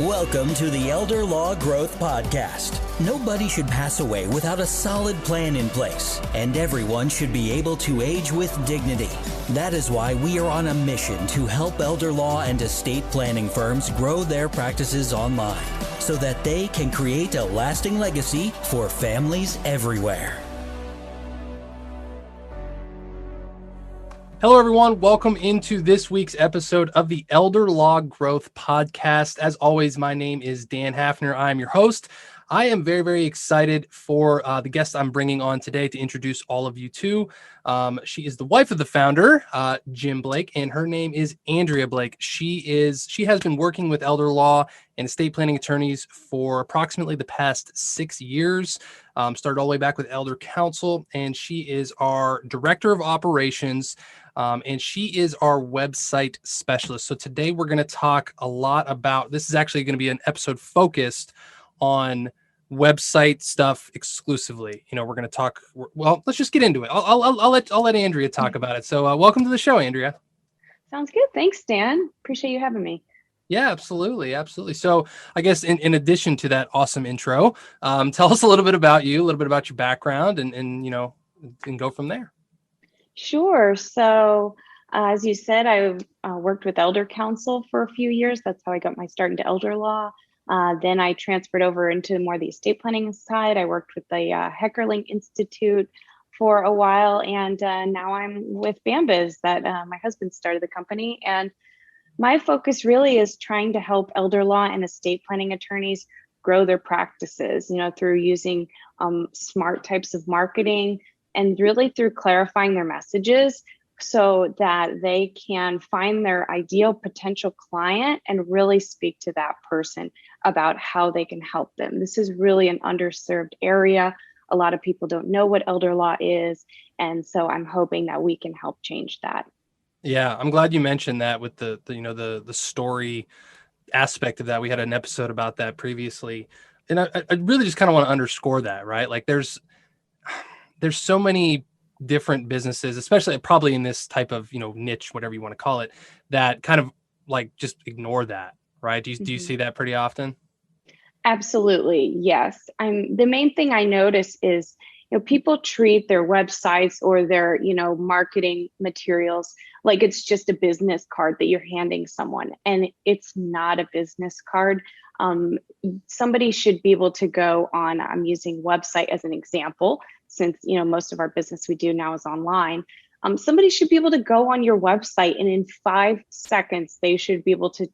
Welcome to the Elder Law Growth Podcast. Nobody should pass away without a solid plan in place, and everyone should be able to age with dignity. That is why we are on a mission to help elder law and estate planning firms grow their practices online so that they can create a lasting legacy for families everywhere. Hello, everyone. Welcome into this week's episode of the Elder Law Growth Podcast. As always, my name is Dan Hafner. I am your host. I am very, very excited for the guest I'm bringing on today to introduce all of you to. She is the wife of the founder, Jim Blake, and her name is Andrea Blake. She has been working with elder law and estate planning attorneys for approximately the past 6 years. Started all the way back with Elder Counsel, and she is our director of operations. And she is our website specialist. So today we're going to talk a lot about, this is actually going to be an episode focused on website stuff exclusively. We're going to talk, well, let's just get into it. I'll let Andrea talk about it. So welcome to the show, Andrea. Sounds good. Thanks, Dan. Appreciate you having me. Yeah, absolutely. Absolutely. So I guess in addition to that awesome intro, tell us a little bit about you, a little bit about your background and go from there. Sure. So as you said, I worked with Elder Counsel for a few years. That's how I got my start into elder law. Then I transferred over into more the estate planning side. I worked with the Heckerling Institute for a while, and now I'm with Bambiz that my husband started the company. And my focus really is trying to help elder law and estate planning attorneys grow their practices, through using smart types of marketing and really through clarifying their messages so that they can find their ideal potential client and really speak to that person about how they can help them. This is really an underserved area. A lot of people don't know what elder law is. And so I'm hoping that we can help change that. Yeah, I'm glad you mentioned that with the story aspect of that. We had an episode about that previously. And I really just kind of want to underscore that, right? Like there's so many different businesses, especially probably in this type of, niche, whatever you want to call it, that kind of like just ignore that, right? Do you see that pretty often? Absolutely. Yes. The main thing I notice is, people treat their websites or their, marketing materials like it's just a business card that you're handing someone. And it's not a business card. Somebody should be able to go on, I'm using website as an example, since, most of our business we do now is online. Somebody should be able to go on your website and in 5 seconds, they should be able to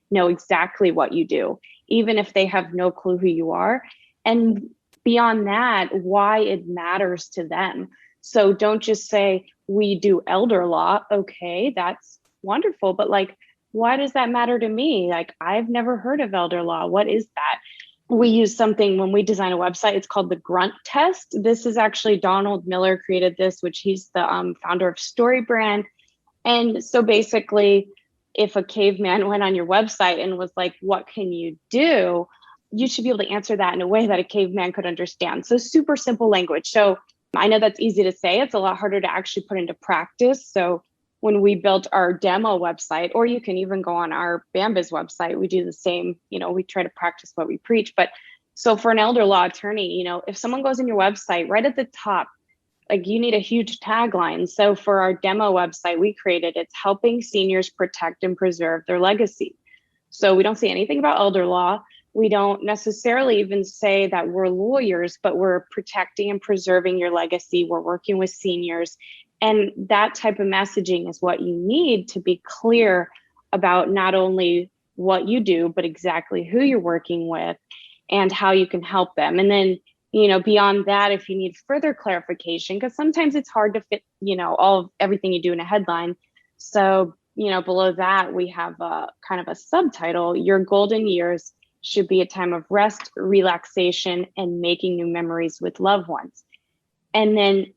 know exactly what you do, even if they have no clue who you are. And beyond that, why it matters to them. So don't just say, we do elder law. Okay, that's wonderful. But why does that matter to me? I've never heard of elder law. What is that? We use something when we design a website. It's called the grunt test. This is actually Donald Miller created this, which he's the founder of StoryBrand. And so basically, if a caveman went on your website and was like, what can you do? You should be able to answer that in a way that a caveman could understand. So super simple language. So I know that's easy to say. It's a lot harder to actually put into practice. So when we built our demo website, or you can even go on our Bambiz website, we do the same, we try to practice what we preach. But so for an elder law attorney, if someone goes on your website, right at the top, you need a huge tagline. So for our demo website we created, it's helping seniors protect and preserve their legacy. So we don't say anything about elder law. We don't necessarily even say that we're lawyers, but we're protecting and preserving your legacy. We're working with seniors. And that type of messaging is what you need to be clear about not only what you do, but exactly who you're working with and how you can help them. And then, beyond that, if you need further clarification, because sometimes it's hard to fit, everything you do in a headline. So, below that, we have a kind of a subtitle, Your Golden Years should be a time of rest, relaxation, and making new memories with loved ones. And then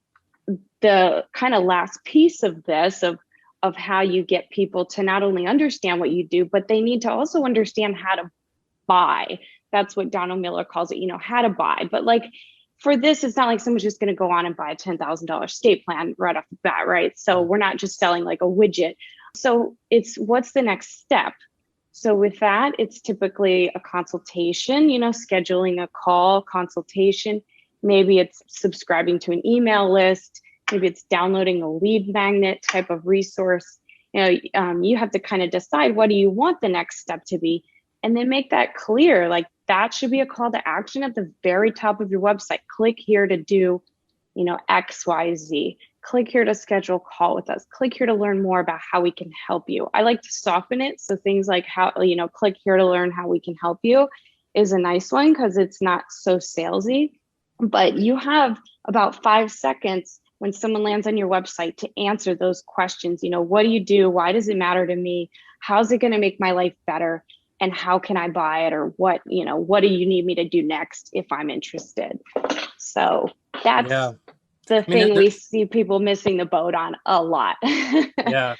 the kind of last piece of this, of how you get people to not only understand what you do, but they need to also understand how to buy. That's what Donald Miller calls it, how to buy. But for this, it's not like someone's just going to go on and buy a $10,000 estate plan right off the bat, right? So we're not just selling like a widget. So it's what's the next step? So with that, it's typically a consultation, scheduling a call consultation. Maybe it's subscribing to an email list. Maybe it's downloading a lead magnet type of resource. You have to kind of decide, what do you want the next step to be? And then make that clear. Like, that should be a call to action at the very top of your website. Click here to do, X, Y, Z. Click here to schedule a call with us. Click here to learn more about how we can help you. I like to soften it. So things like click here to learn how we can help you is a nice one, because it's not so salesy. But you have about 5 seconds when someone lands on your website to answer those questions. What do you do? Why does it matter to me? How's it going to make my life better? And how can I buy it? Or what do you need me to do next if I'm interested? So that's the thing we see people missing the boat on a lot. Yeah.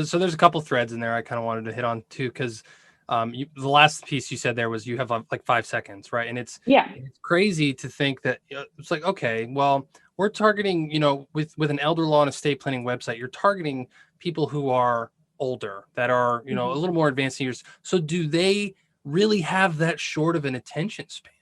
So there's a couple threads in there I kind of wanted to hit on too, because the last piece you said there was you have like 5 seconds, right? And it's crazy to think that it's like, okay, well, we're targeting, with an elder law and estate planning website, you're targeting people who are older, that are, a little more advanced in years. So do they really have that short of an attention span?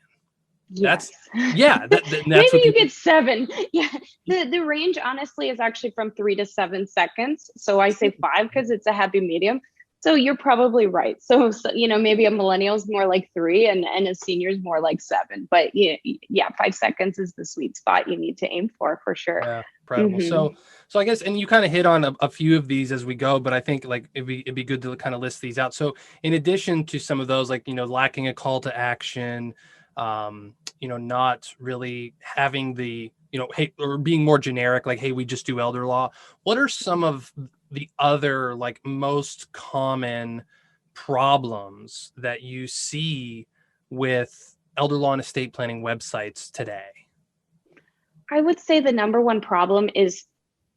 Yes. That's maybe you get 7. Yeah. The range honestly is actually from 3 to 7 seconds. So I say 5 because it's a happy medium. So you're probably right. So maybe a millennial is more like 3 and a senior is more like 7. But 5 seconds is the sweet spot you need to aim for sure. Yeah, incredible. Mm-hmm. So I guess, and you kind of hit on a few of these as we go, but I think like it'd be good to kind of list these out. So in addition to some of those, like, lacking a call to action, not really having the, hey, or being more generic, like, hey, we just do elder law. What are some of the other like most common problems that you see with elder law and estate planning websites today? I would say the number one problem is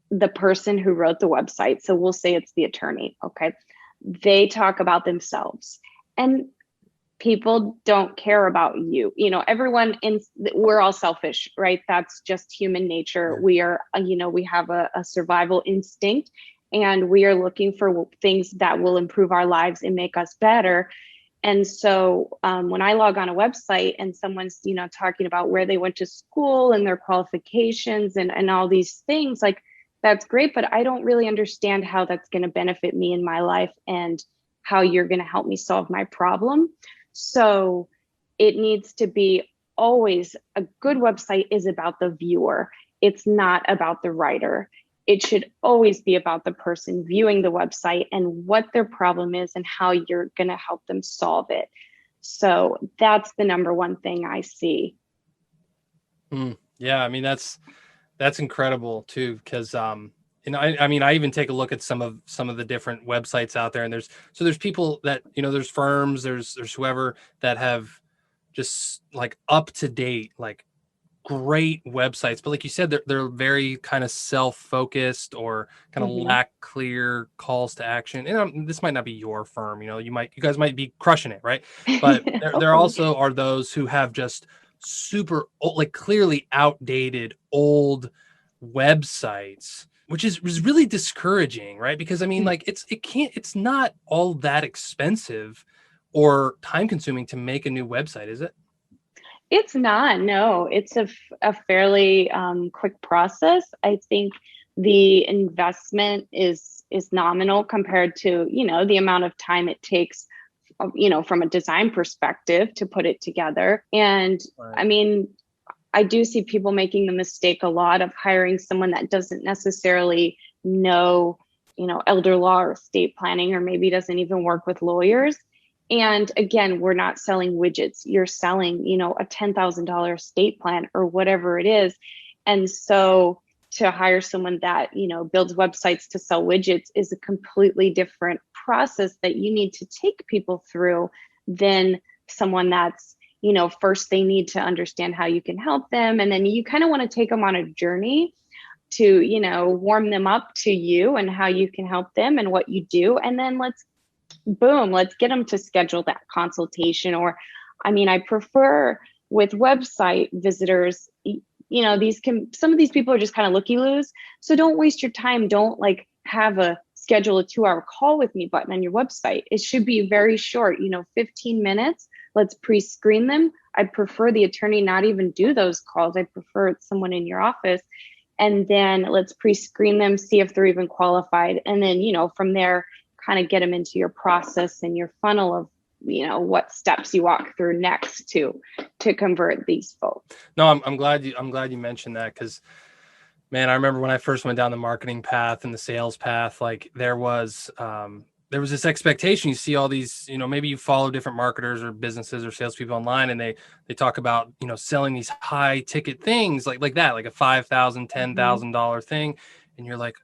the person who wrote the website. So we'll say it's the attorney. Okay. They talk about themselves, and people don't care about you. We're all selfish, right? That's just human nature. We are, we have a survival instinct, and we are looking for things that will improve our lives and make us better. And so when I log on a website and someone's, talking about where they went to school and their qualifications and all these things, like, that's great, but I don't really understand how that's going to benefit me in my life and how you're going to help me solve my problem. So it needs to be always, a good website is about the viewer. It's not about the writer. It should always be about the person viewing the website and what their problem is and how you're going to help them solve it. So that's the number one thing I see. Yeah, I mean, that's incredible too, because I even take a look at some of the different websites out there, and there's people that, there's firms, there's whoever that have just like up to date, like great websites, but like you said, they're very kind of self-focused or kind of lack clear calls to action. And this might not be your firm, you guys might be crushing it, right? But there also are those who have just super old, like clearly outdated old websites, which was really discouraging, right? Because like it's not all that expensive or time consuming to make a new website, is it? It's not, no. It's a fairly quick process. I think the investment is nominal compared to, the amount of time it takes, from a design perspective to put it together. And right. I do see people making the mistake a lot of hiring someone that doesn't necessarily know, elder law or estate planning, or maybe doesn't even work with lawyers. And again, we're not selling widgets. You're selling, a $10,000 estate plan or whatever it is. And so to hire someone that, builds websites to sell widgets is a completely different process that you need to take people through than someone that's, first they need to understand how you can help them. And then you kind of want to take them on a journey to, warm them up to you and how you can help them and what you do. And then let's get them to schedule that consultation. Or, I prefer with website visitors, some of these people are just kind of looky-loos. So don't waste your time. Don't have a schedule a 2-hour call with me button on your website. It should be very short, 15 minutes. Let's pre-screen them. I prefer the attorney not even do those calls. I prefer someone in your office. And then let's pre-screen them, see if they're even qualified. And then, from there, kind of get them into your process and your funnel of, what steps you walk through next to convert these folks. No, I'm glad you mentioned that, because man, I remember when I first went down the marketing path and the sales path, like there was this expectation. You see all these, maybe you follow different marketers or businesses or salespeople online, and they talk about, selling these high ticket things like that, like a $5,000, $10,000 thing. And you're like,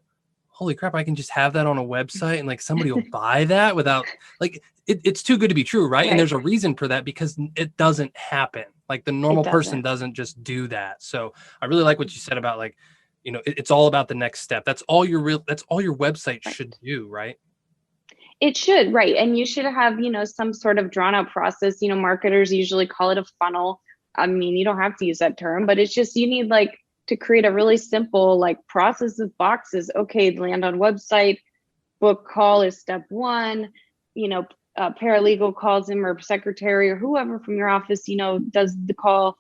holy crap, I can just have that on a website and like somebody will buy that without like, it's too good to be true. Right. And there's a reason for that, because it doesn't happen. Like the normal person doesn't just do that. So I really like what you said about like, it's all about the next step. That's all your website should do, right? It should, right. And you should have, some sort of drawn out process. Marketers usually call it a funnel. I mean, you don't have to use that term, but it's just, you need like to create a really simple like process of boxes. Okay, land on website, book call is step one. Paralegal calls him, or secretary or whoever from your office, does the call,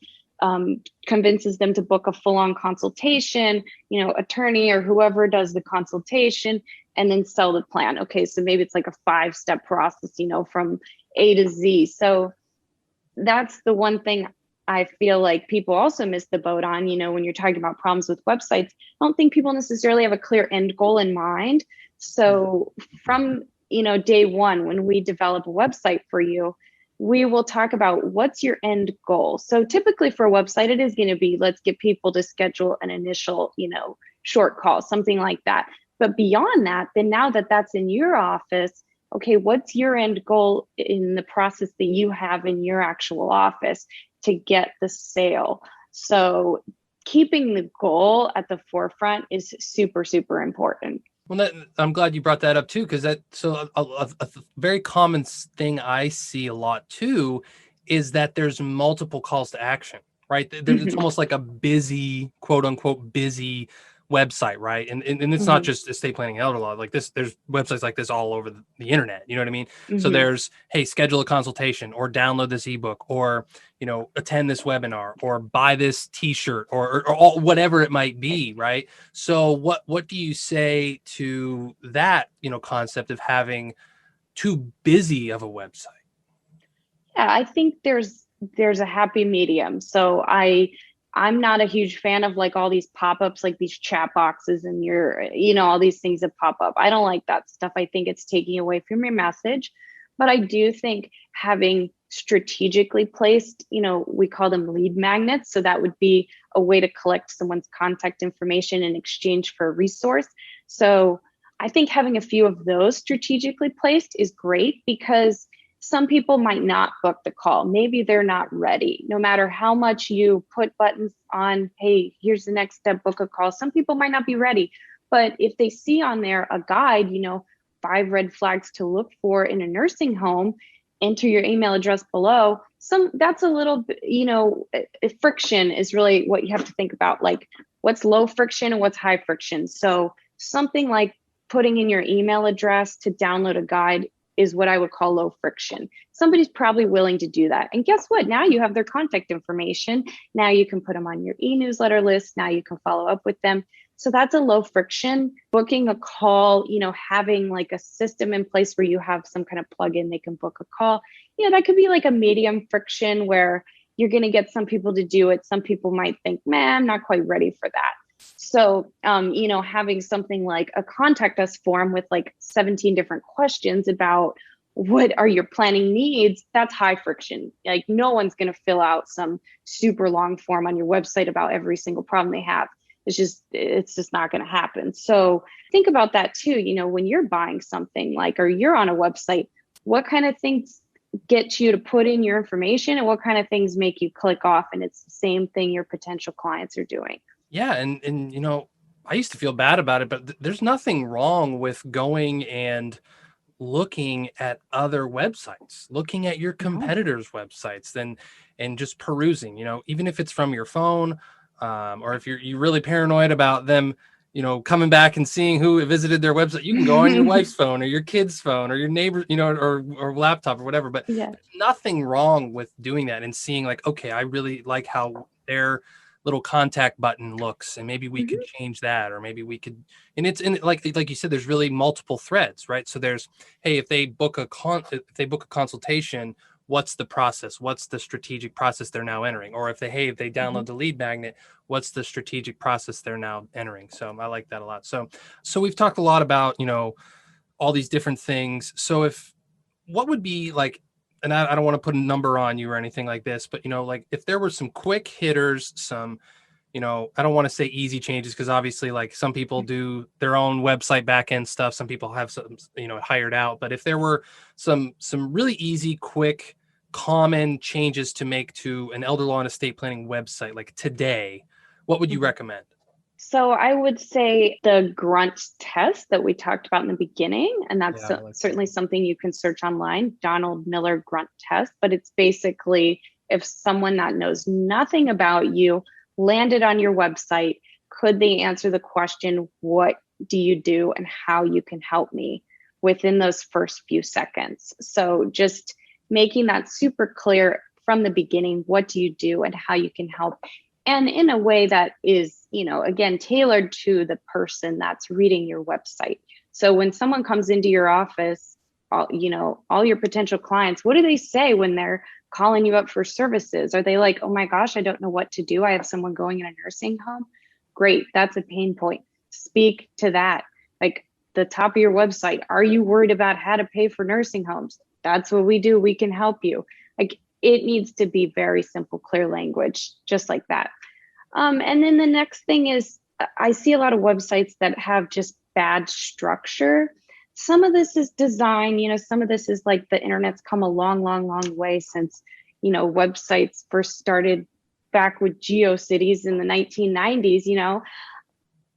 convinces them to book a full-on consultation, attorney or whoever does the consultation, and then sell the plan. Okay, so maybe it's like a 5-step process, from A to Z. So that's the one thing I feel like people also miss the boat on, when you're talking about problems with websites. I don't think people necessarily have a clear end goal in mind. So from, day one, when we develop a website for you, we will talk about what's your end goal. So typically for a website, it is going to be, let's get people to schedule an initial, short call, something like that. But beyond that, then now that that's in your office, okay, what's your end goal in the process that you have in your actual office to get the sale? So keeping the goal at the forefront is super, super important. Well, I'm glad you brought that up too, because a very common thing I see a lot too is that there's multiple calls to action, right? It's almost like a busy, quote unquote, busy website, right? And it's not just estate planning and elder law. Like this, there's websites like this all over the internet. You know what I mean? So there's, hey, schedule a consultation, or download this ebook, or attend this webinar, or buy this T-shirt, or all, whatever it might be, right? So what do you say to that concept of having too busy of a website? Yeah, I think there's a happy medium. So I'm not a huge fan of like all these pop-ups, like these chat boxes and all these things that pop up. I don't like that stuff. I think it's taking away from your message. But I do think having strategically placed, we call them lead magnets. So that would be a way to collect someone's contact information in exchange for a resource. So I think having a few of those strategically placed is great, because some people might not book the call. Maybe they're not ready. No matter how much you put buttons on, hey, here's the next step, book a call. Some people might not be ready. But if they see on there a guide, 5 red flags to look for in a nursing home, enter your email address below. That's a little, friction is really what you have to think about. Like what's low friction and what's high friction. So something like putting in your email address to download a guide is what I would call low friction. Somebody's probably willing to do that. And guess what? Now you have their contact information. Now you can put them on your e-newsletter list. Now you can follow up with them. So that's a low friction. Booking a call, having like a system in place where you have some kind of plugin, they can book a call. That could be like a medium friction where you're going to get some people to do it. Some people might think, man, I'm not quite ready for that. So, having something like a contact us form with like 17 different questions about what are your planning needs, that's high friction. Like no one's going to fill out some super long form on your website about every single problem they have. It's just not going to happen. So think about that too. When you're buying something or you're on a website, what kind of things get you to put in your information and what kind of things make you click off? And it's the same thing your potential clients are doing. Yeah. And I used to feel bad about it, but there's nothing wrong with going and looking at other websites, looking at your competitors' websites, and just perusing, even if it's from your phone, or if you're really paranoid about them, coming back and seeing who visited their website. You can go on your wife's phone or your kid's phone or your neighbor, or laptop or whatever, but Yeah. there's nothing wrong with doing that and seeing like, okay, I really like how their little contact button looks, and maybe we could change that, or maybe we could, and it's in like you said, there's really multiple threads, right? So there's, hey, if they book a consultation, what's the process? What's the strategic process they're now entering? Or if they download the lead magnet, what's the strategic process they're now entering? So I like that a lot. So we've talked a lot about, all these different things. So what would be like, and I don't want to put a number on you or anything like this, but, like if there were some quick hitters, some, I don't want to say easy changes, because obviously like some people do their own website backend stuff. Some people have some, hired out, but if there were some really easy, quick, common changes to make to an elder law and estate planning website, like today, what would you recommend? So I would say the grunt test that we talked about in the beginning, and that's certainly something you can search online, Donald Miller grunt test, but it's basically if someone that knows nothing about you landed on your website, could they answer the question, what do you do and how you can help me, within those first few seconds? So just making that super clear from the beginning, what do you do and how you can help, and in a way that is, again, tailored to the person that's reading your website. So when someone comes into your office, all your potential clients, what do they say when they're calling you up for services? Are they like, oh my gosh, I don't know what to do, I have someone going in a nursing home? Great, that's a pain point. Speak to that. Like the top of your website, are you worried about how to pay for nursing homes? That's what we do. We can help you. Like it needs to be very simple, clear language, just like that. And then the next thing is, I see a lot of websites that have just bad structure. Some of this is design, some of this is like the internet's come a long, long, long way since, websites first started back with GeoCities in the 1990s.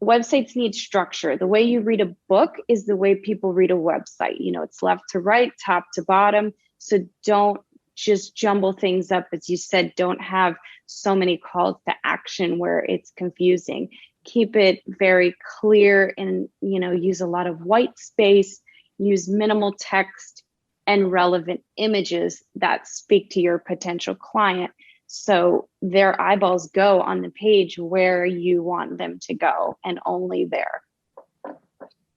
Websites need structure. The way you read a book is the way people read a website. It's left to right, top to bottom. So don't just jumble things up. As you said, don't have so many calls to action where it's confusing. Keep it very clear and, use a lot of white space, use minimal text and relevant images that speak to your potential client. So their eyeballs go on the page where you want them to go and only there.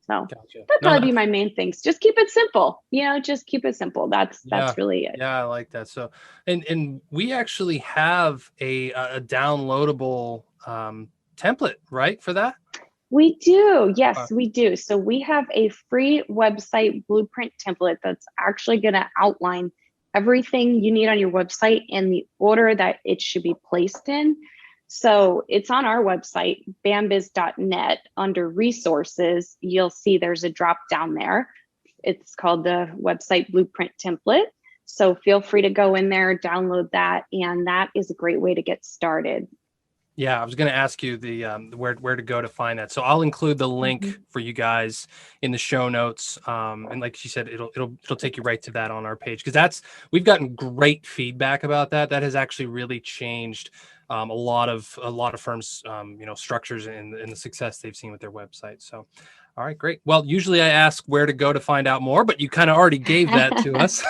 So that'd probably be my main things. Just keep it simple, just keep it simple. That's really it. Yeah, I like that. So, and we actually have a downloadable template, right, for that? We do. Yes, we do. So we have a free website blueprint template that's actually going to outline everything you need on your website and the order that it should be placed in. So it's on our website, bambiz.net. Under resources, you'll see there's a drop down there. It's called the website blueprint template. So feel free to go in there, download that, and that is a great way to get started. Yeah, I was going to ask you the where to go to find that. So I'll include the link for you guys in the show notes. And like she said, it'll take you right to that on our page, because we've gotten great feedback about that. That has actually really changed a lot of firms, structures and the success they've seen with their website. So, all right, great. Well, usually I ask where to go to find out more, but you kind of already gave that to us.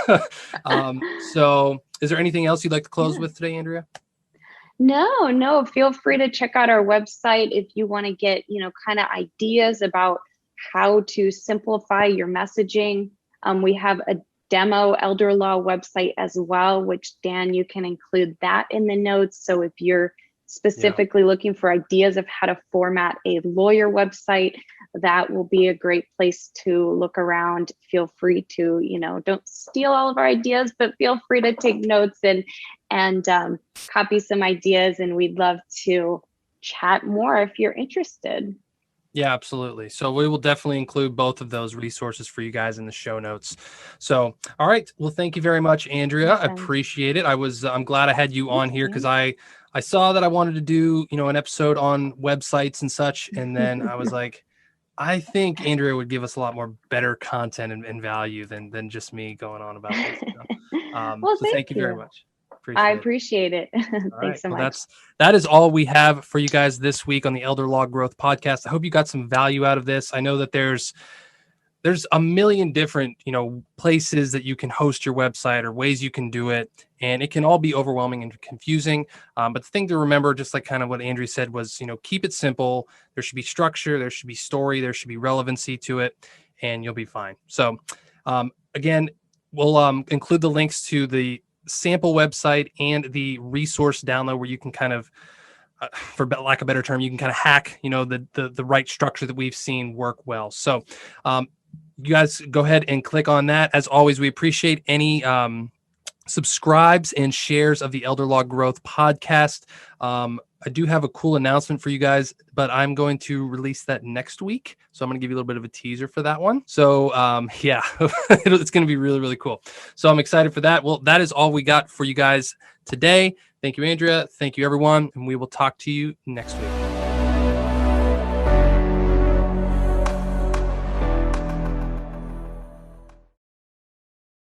So is there anything else you'd like to close with today, Andrea? No, feel free to check out our website if you want to get, kind of ideas about how to simplify your messaging. We have a demo elder law website as well, which Dan, you can include that in the notes. So if you're specifically looking for ideas of how to format a lawyer website, that will be a great place to look around. Feel free to, don't steal all of our ideas, but feel free to take notes and copy some ideas. And we'd love to chat more if you're interested. Yeah, absolutely. So we will definitely include both of those resources for you guys in the show notes. So, all right. Well, thank you very much, Andrea. I appreciate it. I'm glad I had you on here, because I saw that I wanted to do, an episode on websites and such. And then I was like, I think Andrea would give us a lot more better content and value than just me going on about this. Well, so thank you very much. I appreciate it. All right. Thanks so Well, much. that is all we have for you guys this week on the Elder Law Growth Podcast. I hope you got some value out of this. I know that there's a million different, places that you can host your website or ways you can do it. And it can all be overwhelming and confusing. But the thing to remember, just like kind of what Andrea said, was, keep it simple. There should be structure. There should be story. There should be relevancy to it, and you'll be fine. So again, we'll include the links to the sample website and the resource download where you can kind of, for lack of a better term, you can kind of hack, the right structure that we've seen work well. So you guys go ahead and click on that. As always, we appreciate any subscribes and shares of the Elder Law Growth Podcast. I do have a cool announcement for you guys, but I'm going to release that next week. So I'm going to give you a little bit of a teaser for that one. So yeah, it's going to be really, really cool. So I'm excited for that. Well, that is all we got for you guys today. Thank you, Andrea. Thank you, everyone. And we will talk to you next week.